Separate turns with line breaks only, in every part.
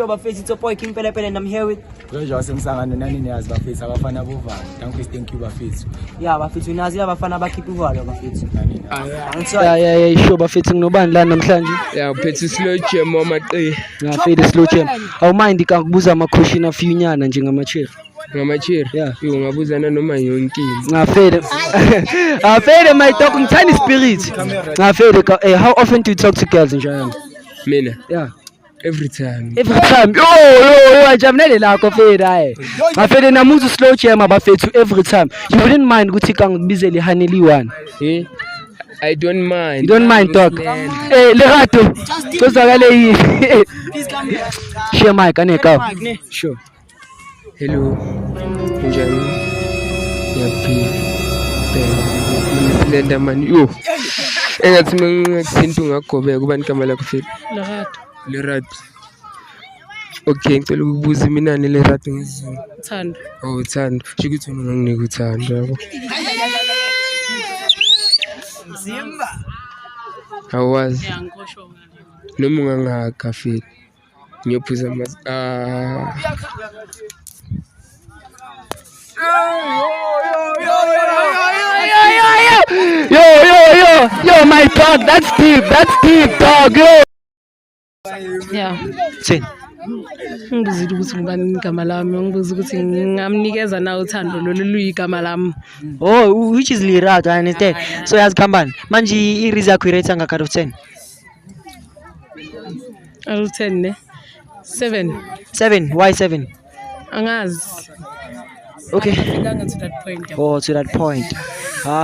sure bafethu it's your boy King Pele and I'm here with
Treasure semsangano nani niyazi bafethu abafana bovalo. Thank you bafethu.
Yeah bafethu nazi abafana bakhipha uvalo bafethu.
Yeah sure bafethu nginobani la namhlanje?
Yeah uphethe slow jam amaqe.
Ngafede slow jam. Awumind kakubuza ama question a few nyana nje ngamachair.
Ngamachair?
Yeah.
Yo ngabuzana noma yonke.
Ngafede. Ngafede my talking tiny spirit. Ngafede how often do you talk to girls njalo?
Mina?
Yeah.
Every time.
Yo ajamnele lakho feda hayi. Ngafede namuzu slow jam abafethu every time. You wouldn't mind ukuthi kangibizele haneli one.
Eh? I don't mind.
You don't mind talk. Lerato. Tozakale yini? Share mic aneka. Sure.
Hello. Njani? Yapi. Silenda man. Yo. Engathi ngithinta ungagobeka ubani igama lakho fethu? Lerato. Okay, ngicela ukubuza mina Lerato ngizini.
Thando.
Oh, Thando. Shikuthi mina nginike uthando yabo.
Zimba.
Awazi.
Yeah, ngikosho ngani.
Noma ungangaka fethu. Ngiyophuza
Yo, my dog, that's deep, dog, yo.
Yeah.
Say.
Ngibuzile ukuthi ngibani igama lami, ngibuza ukuthi ngamnikeza na uthando lolu luyigama lami.
Oh, which is Lerato, I understand. So yazi khambani. Manje iriza yakho irate ngaka out of 10.
Out of 10 ne? 7.
7. Why 7?
Angazi.
Okay.
Nganga to that point.
Oh, to that point.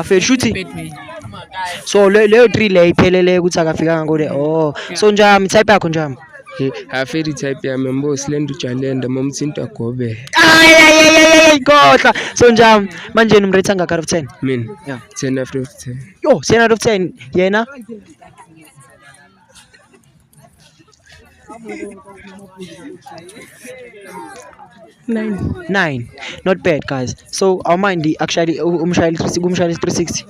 Fair shooting.
Bedway.
So leyo 3 le iphelele ukuthi akafika ngakho. Oh, so njami type yakho njami.
Aferi type yami mbosi lenda ujalenda momthinto agobe.
Ay kodwa. So njami manje numrate ngaka out of 10.
Mina.
Yeah.
10 out of 10.
Yo, 10 out of 10. Yena? Nine. Not bad, guys. So our mind actually umshayeli 360.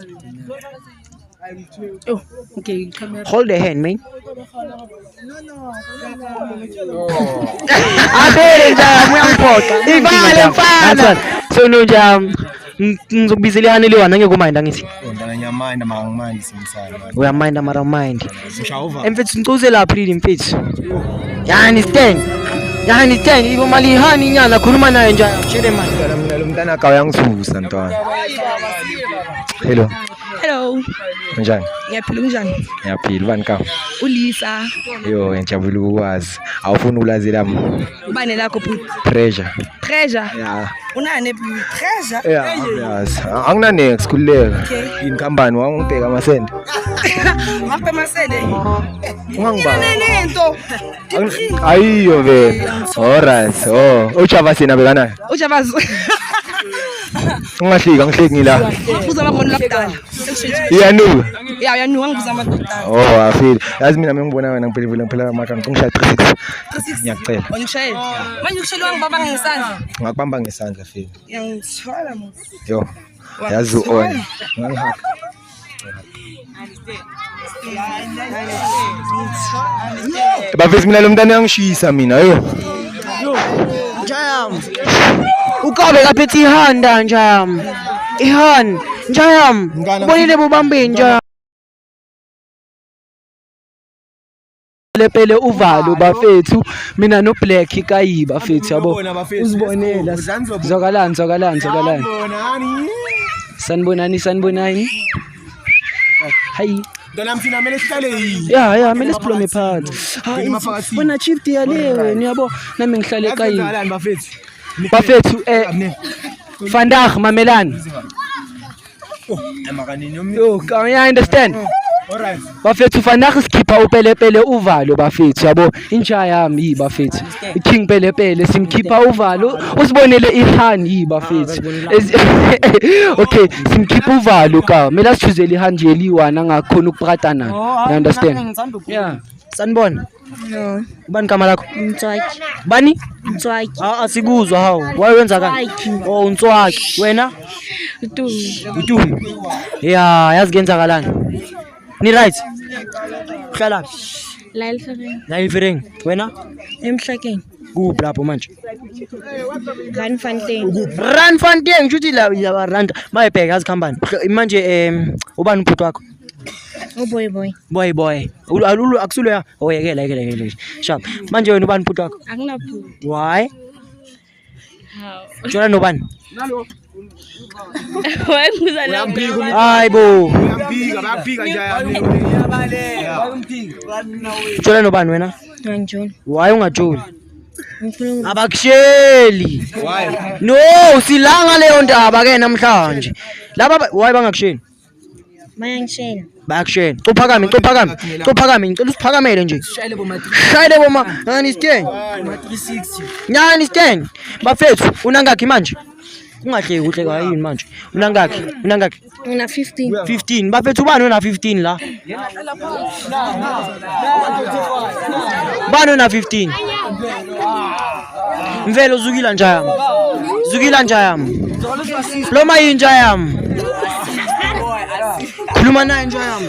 Oh, okay, camera.
Hold the hand, man. So no jam. Ngizokubizela yani le wana ngeke umind angithi.
Ngiyamind mangimind simsana.
Uyamind mara mind. Emfethu ngicuze lapha really mfethu. Ya understand. Ibo mali hani nyana khuluma naye njalo. Shede man.
Mina lo mntana ka uyangithusa ntwana. Hello. Njani?
Ngiyaphila kunjani?
Ngiyaphila ubani ka?
Ulisa.
Yo ngijabula ukwazi. Awufuna ukulazi lami.
Ubane lakho bhuti.
Treasure.
Yeah. Unane treasure?
Yeah, yes. Angina next kuleka. Inkampani wangibheka amasende.
Ngapha amasende.
Ungangibala.
Nento.
Ayiyo vele. Alright. Oh, uJavasi nabe kana?
Ujavazi.
Ungahlika ngihleki ngila.
Ngibuza amagoni lakudala.
Iyanu.
Yeah, uyanuka ngibuza amagoni lakudala.
Oh, afili. Yazi mina ngibona wena ngiphelele amaka ngishaya 36. Ngiyacela.
Ngishayela. Manje ushayela ngibaba ngesandla.
Ngakubamba ngesandla fili.
Ngithwala mo.
Yo. Yazi on. Ngangihaka. Bafisi mina lo mntana uyangishisa mina yo.
Njam. Ukabe kaphethe ihanda njam. Njam. Ubonile bobambe njam. Lepele uvalo bafethu mina no black kayi bafethu yabo uzibonela zokalani sanibonani hayi
Dona mthina mele sihlale yini?
Yeah, mele siplome phansi. Hayi bona chief yalewe niyabo nami ngihlale kayi. Bafethu Vandag mamelani. Yo, can you understand?
Alright.
Bafethu vandag sikhipha upelepele uvalo bafethu yabo inja yami bafethu King Pelepele simkhipha uvalo usibonele ihani bafethu okay simkhipha uvalo ka mela sichuzele ihani nje liwana ngakhona ukuphatana you understand? Yeah, sanibona.
No.
Ubani kama lakho?
Mtswaki.
Bani?
Mtswaki.
Asikuzwa hawo. Wayenza kanjani? Oh, uNtswaki. Wena? UTumi. Yeah, yazi kenzakalani? Ni right? Hlala.
La Elfering.
La Elfering. Wena?
Emhlakeni.
Kuphi lapho manje?
Randfontein.
Randfontein ngishuthi la Rand. Mayibheka azikhambani. Manje ubani umphuthi wakho?
Boy.
Boy. Akusulo ya. Oyekela. Sharp. Manje wena ubani umphuthi wakho?
Akunaphupho.
Why?
How?
Jola nobani?
Wayengibuza la.
Hayibo.
Bayamphika nje
Jola nobani wena?
Ngijoni.
Why ungajoli?
Ngifuna
Abakusheli. Why? No, silanga leyo ndaba ke namhlanje. Laba why bangakusheli?
bayangishela.
Bayakushela. Uphakame. Ngicela usiphakamele nje. Shayile boma. Understand? 360. Bafethu, unangakhi manje? Ungahle kuhle kayini manje? Unangakhi?
Ngina 15.
15. Bafethu bani una 15 la? Bani una 15? Mvelo zukila nja yami. Loma yinja yami. Khuluma naye nja yami.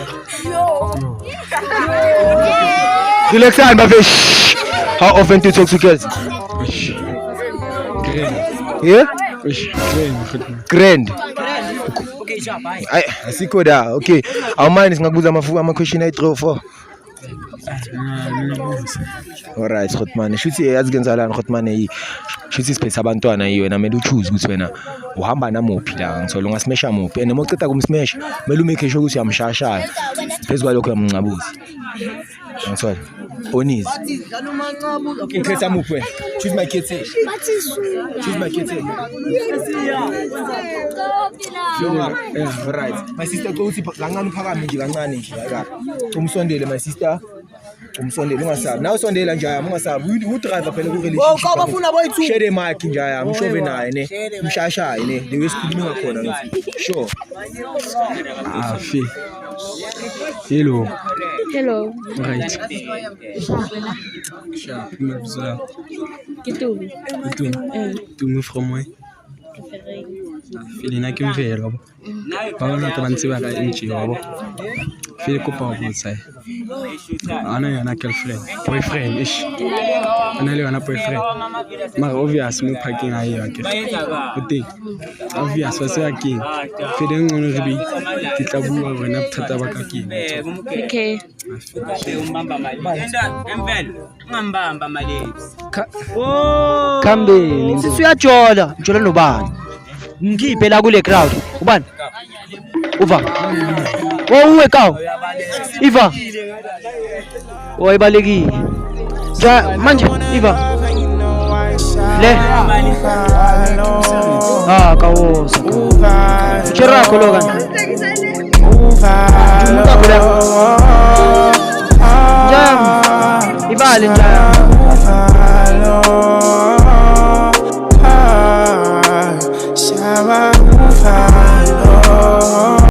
Relax and Bafish. How often do you talk to girls? Yeah? Grand. Asikho da. Okay. Awumani singakubuza ama question ayi 3 or 4. Alright, Khotman. Shuthi yazikenzalana Khotman shuthi space abantwana yiyo wena mele uchoose ukuthi wena uhamba namuphi la ngithola ungasimesha muphi and mawuceda kumsmesha mele umake sure ukuthi uyamshashaya phezulu lokho uyamncabuza ngithola onizi okay khetha muphi wena choose my kids choose my kids yeah right my sister uthi kancane uphakame nje kancane nje ayika umsondele my sister umsondele ungasabi nawe sondela nje yami ungasabi udriver phela ku relationship
Wo bafuna boyithu
share mic nje yami mshove naye ne mshashaye ne le wesikhuluma ngakhona ngithi sure
Fi. Hello.
Right.
Sharp. Mabuzula.
Kitubi.
Tumu from where? Feeling like mvelo yabo. Bana abantu ba ka NG yabo. Feel ko pa ubutsa. Ana yana girlfriend, boyfriend ish. Ana le yana boyfriend. Mara obvious mo parking ayi yake. Uthi obvious wase yake. Feel ngcono ribi titlabuwa wena buthata ba ka kini.
Okay.
Khambeni sisi uyajola nobani ngikhiphe la kule crowd ubani uva uwe kawo iva wayibalekile manje iva le kawoza cherako lo kana jam ibale njaya